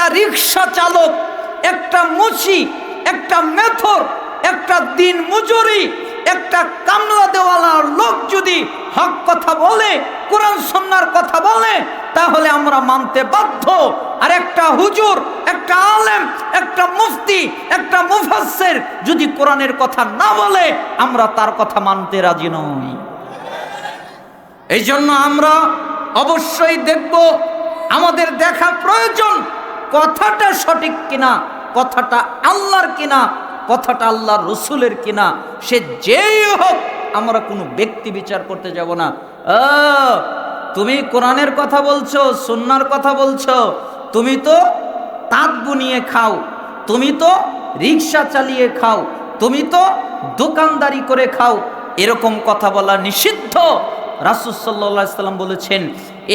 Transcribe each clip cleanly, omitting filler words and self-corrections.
একটা রিক্সা চালক, একটা মুচি, একটা মেথর, একটা দিন মজুরি, একটা কামলা দেওয়ালার লোক যদি হক কথা বলে, কোরআন সুন্নাহর কথা বলে, তাহলে আমরা মানতে বাধ্য। আর একটা হুজুর, একটা আলেম, একটা মুফতি, একটা মুফাসসির যদি কোরআনের কথা না বলে, আমরা তার কথা মানতে রাজি নই। এই জন্য আমরা অবশ্যই দেখব, আমাদের দেখা প্রয়োজন কথাটা সঠিক কিনা, কথাটা আল্লাহর কিনা, কথাটা আল্লাহর রসুলের কিনা। সে যেই হোক, আমরা কোনো ব্যক্তি বিচার করতে যাব না। তুমি কোরআনের কথা বলছো, সুন্নাহর কথা বলছো, তুমি তো তাঁত বুনিয়ে খাও, তুমি তো রিক্সা চালিয়ে খাও, তুমি তো দোকানদারি করে খাও, এরকম কথা বলা নিষিদ্ধ। রাসূল সাল্লাল্লাহু আলাইহি সাল্লাম বলেছেন,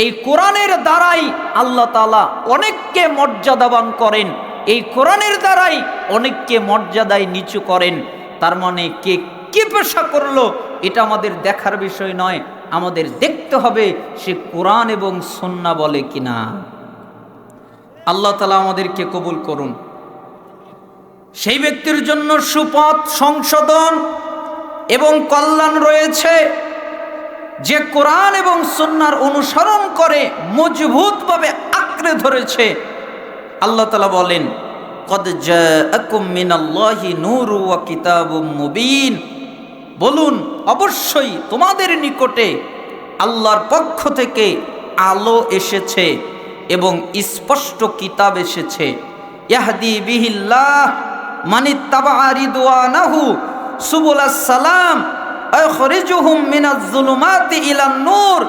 এই কোরআনের দ্বারাই আল্লাহ তাআলা অনেককে মর্যাদাবান করেন, এই কোরআনের দ্বারাই অনেককে মর্যাদায় নিচু করেন। তার মানে কে কি পেশা করলো এটা আমাদের দেখার বিষয় নয়, আমাদের দেখতে হবে সে কোরআন এবং সুন্নাহ বলে কিনা। আল্লাহ তাআলা আমাদেরকে কবুল করুন। সেই ব্যক্তির জন্য সুপথ, সংশোধন এবং কল্যাণ রয়েছে যে কোরআন এবং সুন্নাহর অনুসরণ করে মজবুতভাবে আঁকড়ে ধরেছে। আল্লাহ তাআলা বলেন, কদ জাআকুম মিনাল্লাহি নূরুন ওয়া কিতাবুম মুবিন। বলুন, অবশ্যই তোমাদের নিকটে আল্লাহর পক্ষ থেকে আলো এসেছে এবং স্পষ্ট কিতাব এসেছে। ইয়াহদি বিহিল্লাহ মানিত্তাবা রিদওয়ানাহু সুবুলাস সালাম আখরিজুহুম মিনাজ যুলুমাতি ইলান নূর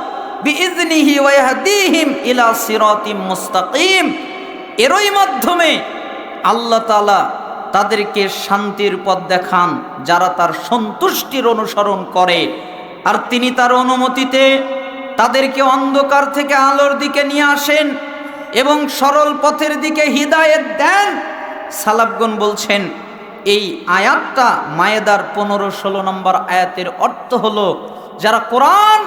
বিইযনিহি ওয়া ইয়াহদিহিম ইলা সিরাতিম মুস্তাকিম। এরই মাধ্যমে আল্লাহ তাআলা তাদেরকে শান্তির পথ দেখান যারা তার সন্তুষ্টির অনুসরণ করে, আর তিনি তার অনুমতিতে তাদেরকে অন্ধকার থেকে আলোর দিকে নিয়ে আসেন এবং সরল পথের দিকে হিদায়েত দেন। সালাফগণ বলছেন, এই আয়াতটা মায়েদার 15-16 নম্বর আয়াতের অর্থ হলো, যারা কোরআন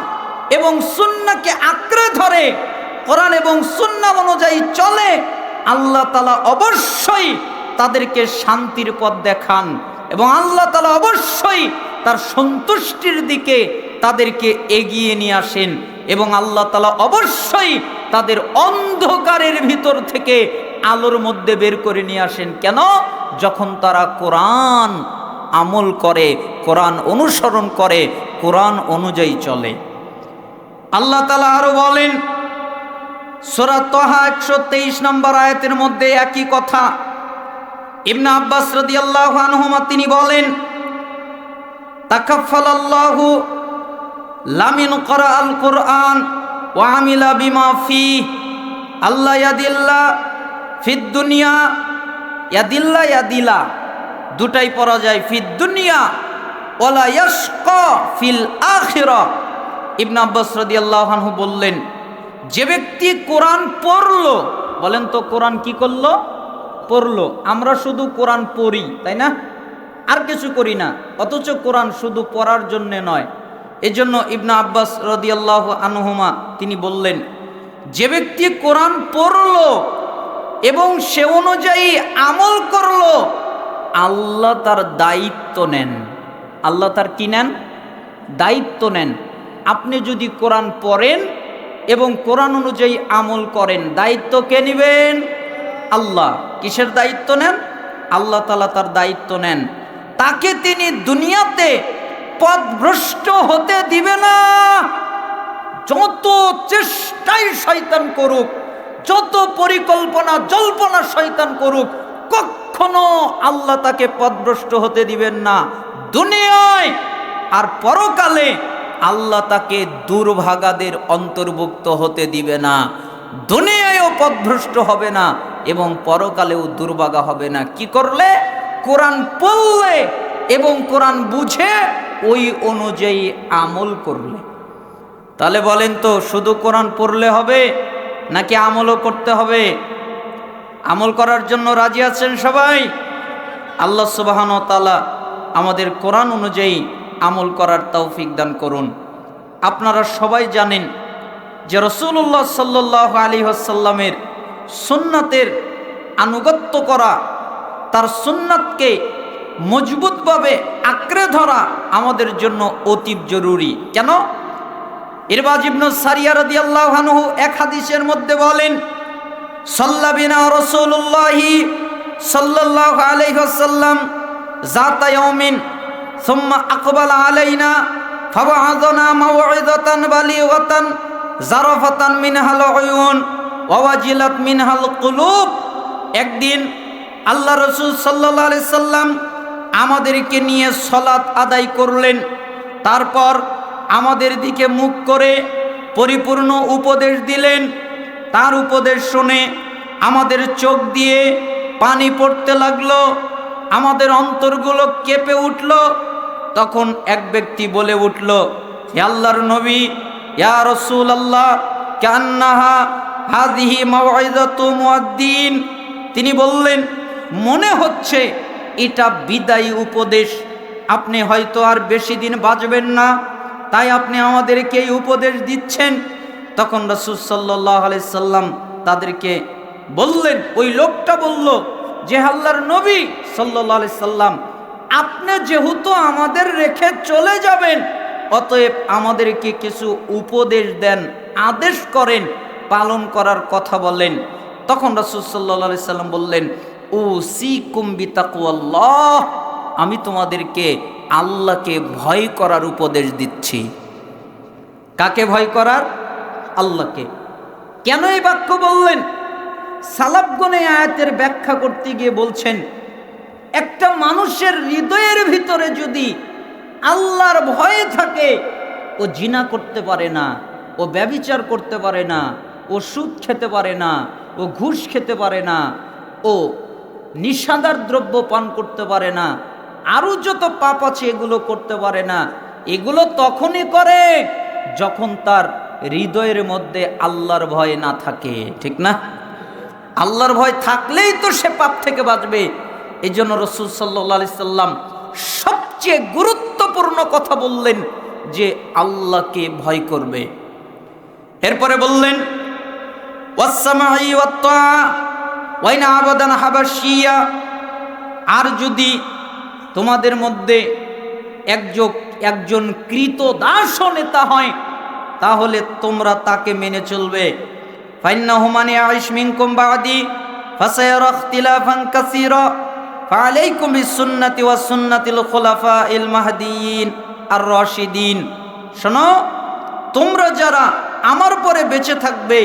এবং সুন্নাহকে আঁকড়ে ধরে, কোরআন এবং সুন্নাহ অনুযায়ী চলে, আল্লাহ তাআলা অবশ্যই তাদেরকে শান্তির পথ দেখান এবং আল্লাহ তাআলা অবশ্যই তার সন্তুষ্টির দিকে তাদেরকে এগিয়ে নিয়ে আসেন এবং আল্লাহ তাআলা অবশ্যই তাদের অন্ধকারের ভিতর থেকে আলোর মধ্যে বের করে নিয়ে আসেন। কেন? যখন তারা কোরআন আমল করে, কোরআন অনুসরণ করে, কোরআন অনুযায়ী চলে। আল্লাহ তাআলা আরো বলেন, সূরা তাহা 123 নম্বর আয়াতের মধ্যে একই কথা। ইবনে আব্বাস রাদিয়াল্লাহু আনহুমা তিনি বলেন, তাকাফফালাল্লাহু লামিন ক্বারাআল কুরআন ওয়া আমিলা বিমা ফিহি আল্লাহ ইয়াদিল্লা ফিদ দুনিয়া, ইয়াদিল্লা ইয়াদিলা দুটাই পড়া যায়, ফিদ দুনিয়া ওয়ালা ইয়াশকা ফিল আখিরাহ। ইবনে আব্বাস রাদিয়াল্লাহু আনহু বললেন, যে ব্যক্তি কোরআন পড়লো, বলেন তো কোরআন কি করলো? পড়লো। আমরা শুধু কোরআন পড়ি, তাই না? আর কিছু করি না, অথচ কোরআন শুধু পড়ার জন্যে নয়। এজন্য ইবনে আব্বাস রাদিয়াল্লাহু আনহুমা তিনি বললেন, যে ব্যক্তি কোরআন পড়লো এবং সে অনুযায়ী আমল করলো, আল্লাহ তার দায়িত্ব নেন। আল্লাহ তার কি নেন? দায়িত্ব নেন। আপনি যদি কোরআন পড়েন এবং কোরআন অনুযায়ী আমল করেন, দায়িত্ব কে নেবেন? আল্লাহ। কিসের দায়িত্ব নেন? আল্লাহ তাআলা তার দায়িত্ব নেন। তাকে তিনি দুনিয়াতে পথভ্রষ্ট হতে দিবে না। যত চেষ্টাই শয়তান করুক, যত পরিকল্পনা জল্পনা শয়তান করুক, কখনো আল্লাহ তাকে পথভ্রষ্ট হতে দিবেন না। দুনিয়ায় আর পরকালে আল্লাহ তাকে দুর্ভাগাদের অন্তর্ভুক্ত হতে দিবে না। দুনিয়ায়ও পথভ্রষ্ট হবে না এবং পরকালেও দুর্ভাগা হবে না। কি করলে? কোরআন পড়লে এবং কোরআন বুঝে ওই অনুযায়ী আমল করলে। তাহলে বলেন তো, শুধু কোরআন পড়লে হবে নাকি আমলও করতে হবে? আমল করার জন্য রাজি আছেন সবাই? আল্লাহ সুবহানাহু ওয়া তাআলা আমাদের কোরআন অনুযায়ী আমল করার তৌফিক দান করুন। আপনারা সবাই জানেন যে রাসূলুল্লাহ সাল্লাল্লাহু আলাইহি ওয়াসাল্লামের সুন্নাতের আনুগত্য করা, তার সুন্নাতকে মজবুতভাবে আঁকড়ে ধরা আমাদের জন্য অতি জরুরি। কেন? ইরবাজ ইবনে সারিয়া রাদিয়াল্লাহু আনহু এক হাদিসের মধ্যে বলেন, সাল্লা বিনা রাসূলুল্লাহি সাল্লাল্লাহু আলাইহি ওয়াসাল্লাম যাতা ইয়াউমিন সুম্মা আকবালা আলাইনা ফাওয়াযানা মাওইযাতান বালিগাতান জারাফাতান মিনহাল উয়ুন ওয়া ওয়াজিলাত মিনহাল কুলুব। একদিন আল্লাহ রাসূল সাল্লাল্লাহু আলাইহি সাল্লাম আমাদেরকে নিয়ে সালাত আদায় করলেন। তারপর আমাদের দিকে মুখ করে পরিপূর্ণ উপদেশ দিলেন। তার উপদেশ শুনে আমাদের চোখ দিয়ে পানি পড়তে লাগলো, আমাদের অন্তরগুলো কেঁপে উঠল। তখন এক ব্যক্তি বলে উঠল, হে আল্লাহর নবী, ইয়া রাসূলুল্লাহ, কান্নাহা হাযিহি মাওইযাতু মুআদ্দিন। তিনি বললেন, মনে হচ্ছে এটা বিদায়ী উপদেশ, আপনি হয়তো আর বেশি দিন বাঁচবেন না, তাই আপনি আমাদেরকে এই উপদেশ দিচ্ছেন। তখন রাসূল সাল্লাল্লাহু আলাইহি সাল্লাম তাদেরকে বললেন, ওই লোকটা বলল যে আল্লাহর নবী সাল্লাল্লাহু আলাইহি সাল্লাম, আপনি যেহেতু আমাদের রেখে চলে যাবেন, অতএব আমাদেরকে কিছু উপদেশ দেন, আদেশ করেন, পালন করার কথা বলেন। তখন রাসূল সাল্লাল্লাহু আলাইহি সাল্লাম বললেন, উসিকুম বিতাকওয়াল্লাহ, আমি তোমাদেরকে আল্লাহকে ভয় করার উপদেশ দিচ্ছি। কাকে ভয় করার? আল্লাহকে। কেন এই বাক্য বললেন? সালাফগণ এই আয়াতের ব্যাখ্যা করতে গিয়ে বলছেন, একটা মানুষের হৃদয়ের ভিতরে যদি আল্লাহর ভয় থাকে, ও জিনা করতে পারে না, ও ব্যভিচার করতে পারে না, ও সুদ খেতে পারে না, ও ঘুষ খেতে পারে না, ও নিশাদার দ্রব্য পান করতে পারে না, আরও যত পাপ আছে এগুলো করতে পারে না। এগুলো তখনই করে যখন তার হৃদয়ের মধ্যে আল্লাহর ভয় না থাকে, ঠিক না? আল্লাহর ভয় থাকলেই তো সে পাপ থেকে বাঁচবে। এই জন্য রাসূল সাল্লাল্লাহু আলাইহি সাল্লাম সবচেয়ে গুরুত্বপূর্ণ কথা বললেন যে আল্লাহকে ভয় করবে। এরপরে বললেন, ওয়াসসামাই ওয়াত্তা ওয়াইন আবাদান হাবাশিয়া, আর যদি তোমাদের মধ্যে একজন কৃতদাস নেতা হয়, তাহলে তোমরা তাকে মেনে চলবে। ফাইন্নাহু মান ইয়াইশ মিনকুম বাদি ফাসায়ারা ইখতিলাফান কাসীরা ফাআলাইকুম বিসুন্নতি ওয়াস সুন্নাতিল খুলাফাইল মাহদিয়িন আর রাশিদিন। শোনো, তোমরা যারা আমার পরে বেঁচে থাকবে,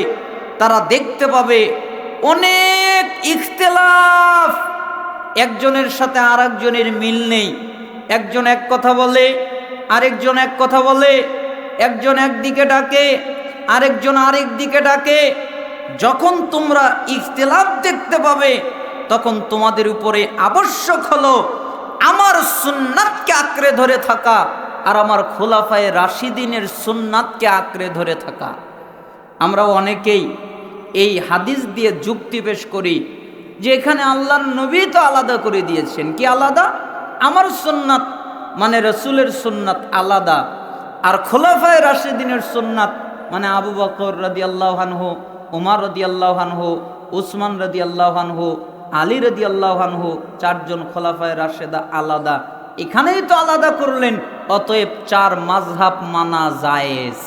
তারা দেখতে পাবে অনেক ইখতিলাফ, একজনের সাথে আর একজনের মিল নেই। একজন এক কথা বলে, আরেকজন এক কথা বলে, একজন একদিকে ডাকে, আরেকজন আরেক দিকে ডাকে। যখন তোমরা ইখতিলাফ দেখতে পাবে, তখন তোমাদের উপরে আবশ্যক হলো আমার সুন্নাতকে আঁকড়ে ধরে থাকা আর আমার খোলাফায়ে রাশিদিনের সুন্নাতকে আঁকড়ে ধরে থাকা। আমরা অনেকেই এই হাদিস দিয়ে যুক্তি পেশ করি যে এখানে আল্লাহর নবী তো আলাদা করে দিয়েছেন। কি আলাদা? আমার সুন্নাত মানে রাসূলের সুন্নাত আলাদা, আর খোলাফায়ে রাশিদিনের সুন্নাত মানে আবু বকর রাদিয়াল্লাহু আনহু, ওমর রাদিয়াল্লাহু আনহু, উসমান রাদিয়াল্লাহু আনহু, আলী রাদিয়াল্লাহু আনহু, চারজন খোলাফায়ে রাশেদা আলাদা। এখানেই তো আলাদা করলেন, অতএব চার মাযহাব মানা জায়েজ।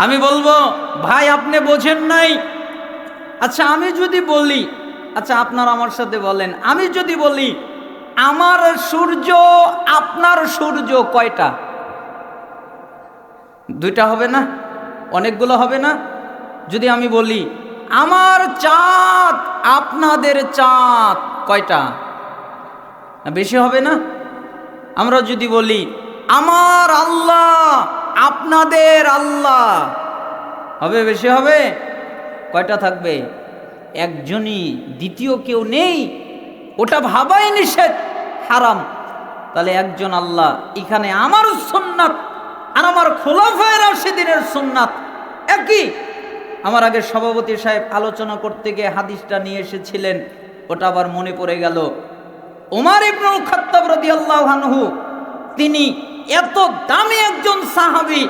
আমি বলবো, ভাই আপনি বোঝেন নাই। আচ্ছা আমি যদি বলি, আচ্ছা আপনারা আমার সাথে বলেন, আমি যদি বলি আমার সূর্য আপনার সূর্য কয়টা? দুইটা হবে না? অনেকগুলো হবে না? যদি আমি বলি আমার চাঁদ আপনাদের চাঁদ কয়টা? বেশি হবে না? আমরা যদি বলি আমার আল্লাহ আপনাদের আল্লাহ, হবে? বেশি হবে? কয়টা থাকবে? একজনই, দ্বিতীয় কেউ নেই। ওটা ভাবাই নিষেধ, হারাম। তাহলে একজন আল্লাহ। এখানে আমার সুন্নাত আর আমার খোলাফায়ে রাশিদিনের সুন্নাত একই। আমার আগে সভাপতি সাহেব আলোচনা করতে গিয়ে হাদিসটা নিয়ে এসেছিলেন, ওটা আবার মনে পড়ে গেল। ওমর ইবনুল খাত্তাব রাদিয়াল্লাহু আনহু, তিনি এত দামি একজন সাহাবী,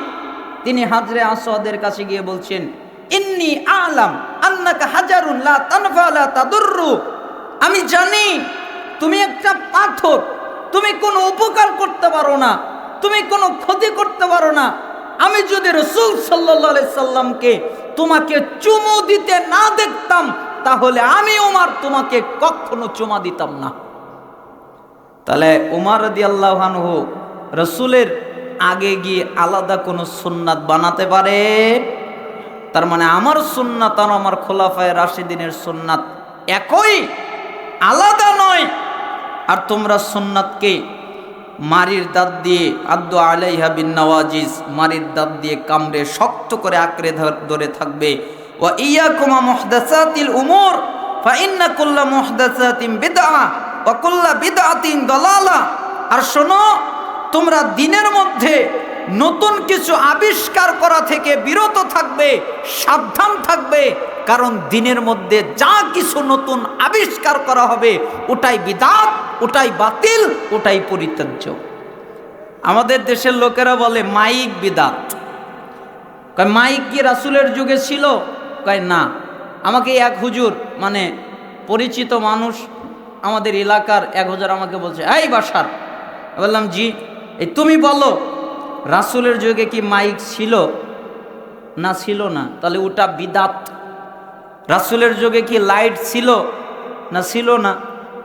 তিনি হাজরে আসওয়াদের কাছে গিয়ে বলছেন, ইন্নী আ'লাম আন্নাকা হাজারুন লা তানফা লা তাদুররু, আমি জানি তুমি একটা পাথর, তুমি কোনো উপকার করতে পারো না, তুমি কোনো ক্ষতি করতে পারো না। আমি যদি রাসূল সাল্লাল্লাহু আলাইহি সাল্লামকে তোমাকে চুমু দিতে না দেখতাম, তাহলে আমি ওমর তোমাকে কখনো চুমা দিতাম না। তাহলে ওমর রাদিয়াল্লাহু আনহু রাসূলের আগে গিয়ে আলাদা কোনো সুন্নাত বানাতে পারে? তার মানে আমার সুন্নাত আর আমার খোলাফায়ে রাশিদিনের সুন্নাত একই, আলাদা নয়। আর তোমরা সুন্নাতকে মারির দাঁত দিয়ে আদ্দু আলাইহা বিন নওয়াজিজ, মারির দাঁত দিয়ে কামড়ে শক্ত করে আঁকড়ে ধরে থাকবে। ওয়া ইয়াকুম মুহদাসাতিল উমুর ফা ইন্না কুল্লা মুহদাসাতিন বিদআ ওয়া কুল্লা বিদআতিন দালালা। আর শোনো, তোমরা দিনের মধ্যে নতুন কিছু আবিষ্কার করা থেকে বিরত থাকবে, সাবধান থাকবে, কারণ দিনের মধ্যে যা কিছু নতুন আবিষ্কার করা হবে ওটাই বিদআত, ওটাই বাতিল, ওটাই পরিত্যাজ্য। আমাদের দেশের লোকেরা বলে মাইক বিদআত। কয় মাইক কি রাসূলের যুগে ছিল? কয় না। আমাকে এক হুজুর, মানে পরিচিত মানুষ, আমাদের এলাকার এক হুজুর আমাকে বলছে, এই বাশার, বললাম জি, এই তুমি বলো রাসূলের যুগে কি মাইক ছিল? না, ছিল না। তাহলে ওটা বিদআত। রাসূলের যুগে কি লাইট ছিল? না, ছিল না।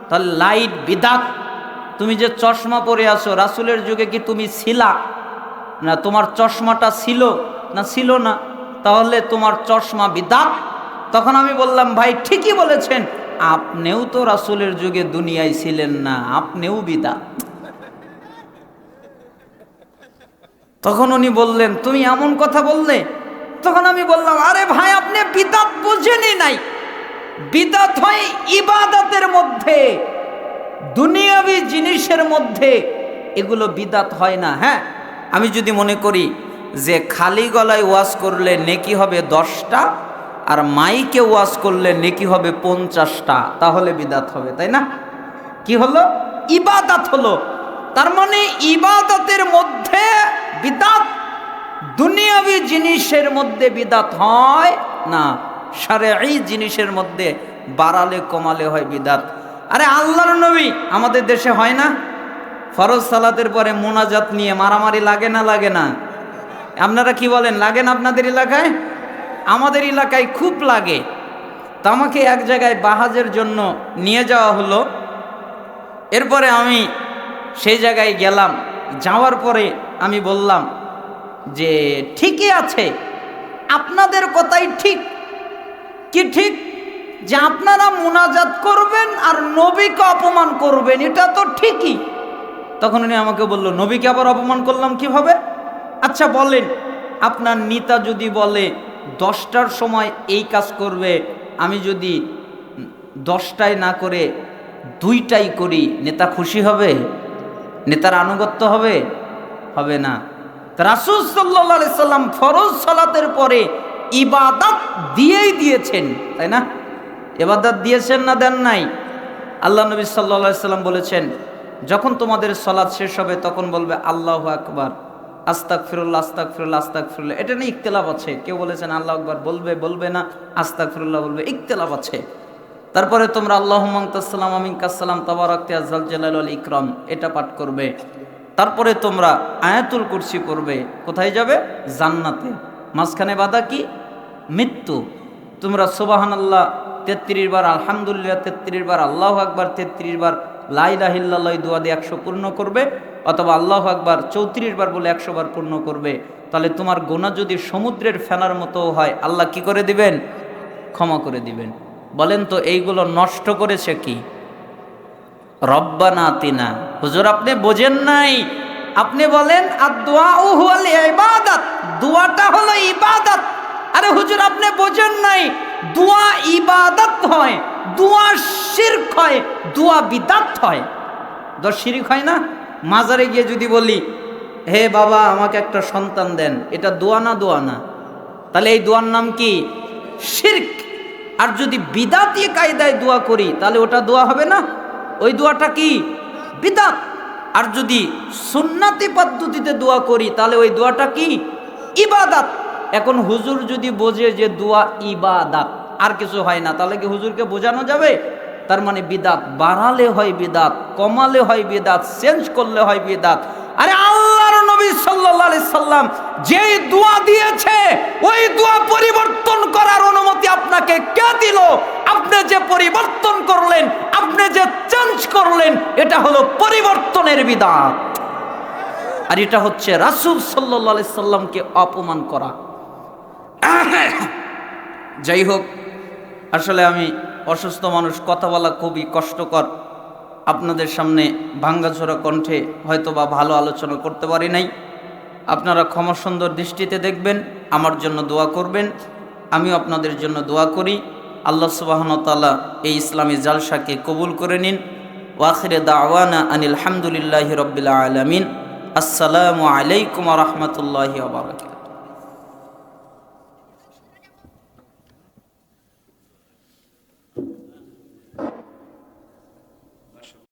তাহলে লাইট বিদআত। তুমি যে চশমা পরে আসো, রাসূলের যুগে কি তুমি ছিলা? না, তোমার চশমাটা ছিল? না, ছিল না। তাহলে তোমার চশমা বিদআত। তখন আমি বললাম, ভাই ঠিকই বলেছেন, আপনিও তো রাসূলের যুগে দুনিয়ায় ছিলেন না, আপনিও বিদআত। তখন উনি বললেন, তুমি এমন কথা বললে? তখন আমি বললাম, আরে ভাই, আপনি বিদআত বোঝেনই নাই। বিদআত হয় ইবাদতের মধ্যে, দুনিয়াবি জিনিসের মধ্যে, এগুলো বিদআত হয় না। হ্যাঁ, আমি যদি মনে করি যে খালি গলায় ওয়াজ করলে নেকি হবে 10টা, আর মাইকে ওয়াজ করলে নেকি হবে 50টা, তাহলে বিদআত হবে, তাই না? কি হলো? ইবাদত হলো। তার মানে ইবাদতের মধ্যে বিদআত, দুনিয়াবি জিনিসের মধ্যে বিদআত হয় না, শারঈ জিনিসের মধ্যে বাড়ালে কমালে হয় বিদআত। আরে আল্লাহর নবী, আমাদের দেশে হয় না ফরজ সালাতের পরে মোনাজাত নিয়ে মারামারি লাগে না? লাগে না? আপনারা কি বলেন, লাগে না আপনাদের এলাকায়? আমাদের এলাকায় খুব লাগে। তো আমাকে এক জায়গায় বাহাজের জন্য নিয়ে যাওয়া হলো। এরপরে আমি সেই জায়গায় গেলাম। যাওয়ার পরে আমি বললাম যে ঠিকই আছে, আপনাদের কথাই ঠিক। কি ঠিক? যে আপনারা মুনাজাত করবেন আর নবীকে অপমান করবেন, এটা তো ঠিকই। তখন উনি আমাকে বলল, নবীকে আবার অপমান করলাম কিভাবে? আচ্ছা বলেন, আপনার নেতা যদি বলে 10টার সময় এই কাজ করবে, আমি যদি 10টায় না করে 2টায় করি, নেতা খুশি হবে? নেতার আনুগত্য হবে? হবে না। রাসূল সাল্লাল্লাহু আলাইহি সাল্লাম ফরজ সালাতের পরে ইবাদত দিয়েই দিয়েছেন, তাই না? ইবাদত দিয়েছেন না দেন নাই? আল্লাহ নবী সাল্লাল্লাহু আলাইহি সাল্লাম বলেছেন, যখন তোমাদের সালাত শেষ হবে তখন বলবে আল্লাহু আকবার, আস্তাগফিরুল্লাহ, আস্তাগফিরুল্লাহ, আস্তাগফিরুল্লাহ। এটা নিয়ে ইখতিলাফ আছে। কেউ বলেছেন আল্লাহু আকবার বলবে, বলবে না, আস্তাগফিরুল্লাহ বলবে, ইখতিলাফ আছে। তারপরে তোমরা আল্লাহুম্মা আনতাস সালাম ওয়া মিনকাস সালাম তাবারাকতা ইয়া যাল জালালি ওয়াল ইকরাম, এটা পাঠ করবে। তারপরে তোমরা আয়াতুল কুরসি পড়বে। কোথায় যাবে? জান্নাতে। মাঝখানে বাধা কি? মৃত্যু। তোমরা সুবহানাল্লাহ 33 বার, আলহামদুলিল্লাহ 33 বার, আল্লাহু আকবার 33 বার, লা ইলাহা ইল্লাল্লাহ দোয়া দিয়ে 100 পূর্ণ করবে, অথবা আল্লাহু আকবার 34 বার বলে 100 বার পূর্ণ করবে। তাহলে তোমার গুনাহ যদি সমুদ্রের ফেনার মতো হয়, আল্লাহ কি করে দিবেন? ক্ষমা করে দিবেন। বলেন তো এইগুলো নষ্ট করেছে কি? রব্বানা আতিনা। হুজুর আপনি বোঝেন নাই। আপনি বলেন আদ-দুআউ হুয়াল ইবাদাত, দোয়াটা হলো ইবাদত। আরে হুজুর আপনি বোঝেন নাই, দোয়া ইবাদত হয়, দোয়া শিরক হয়, দোয়া বিদআত হয়। শিরক হয় না? মাজারে গিয়ে যদি বলি, হে বাবা আমাকে একটা সন্তান দেন, এটা দোয়া না? দোয়া না। তাহলে এই দোয়ার নাম কি? শিরক। আর যদি বিদআতি কায়দায় দোয়া করি, তাহলে ওটা দোয়া হবে না? ওই দোয়াটা কি? বিদআত। আর যদি সুন্নতি পদ্ধতিতে দোয়া করি, তাহলে ওই দোয়াটা কি? ইবাদত। এখন হুজুর যদি বোঝে যে দোয়া ইবাদত, আর কিছু হয় না, তাহলে কি হুজুরকে বোঝানো যাবে? তার মানে বিদাত বাড়ালে হয় বিদাত, কমালে হয় বিদাত, চেঞ্জ করলে হয় বিদাত। আরে আল্লাহর নবী সাল্লাল্লাহু আলাইহি সাল্লাম যেই দোয়া দিয়েছে ওই দোয়া পরিবর্তন করার অনুমতি আপনাকে কে দিল? আপনি যে পরিবর্তন করলেন, আপনি যে চেঞ্জ করলেন, এটা হলো পরিবর্তনের বিদাত। আর এটা হচ্ছে রাসূল সাল্লাল্লাহু আলাইহি সাল্লামকে অপমান করা। যাই হোক, আসলে আমি অসুস্থ মানুষ, কথা বলা খুবই কষ্টকর। আপনাদের সামনে ভাঙ্গাচোরা কণ্ঠে হয়তো বা ভালো আলোচনা করতে পারি নাই। আপনারা ক্ষমা সুন্দর দৃষ্টিতে দেখবেন, আমার জন্য দোয়া করবেন, আমিও আপনাদের জন্য দোয়া করি। আল্লাহ সুবহানাহু ওয়া তাআলা এই ইসলামী জালসাকে কবুল করে নিন। ওয়া আখিরে দাওয়ানা আনিল হামদুলিল্লাহি রাব্বিল আলামিন। আসসালামু আলাইকুম ওয়া রাহমাতুল্লাহি ওয়া বারাকাতুহু।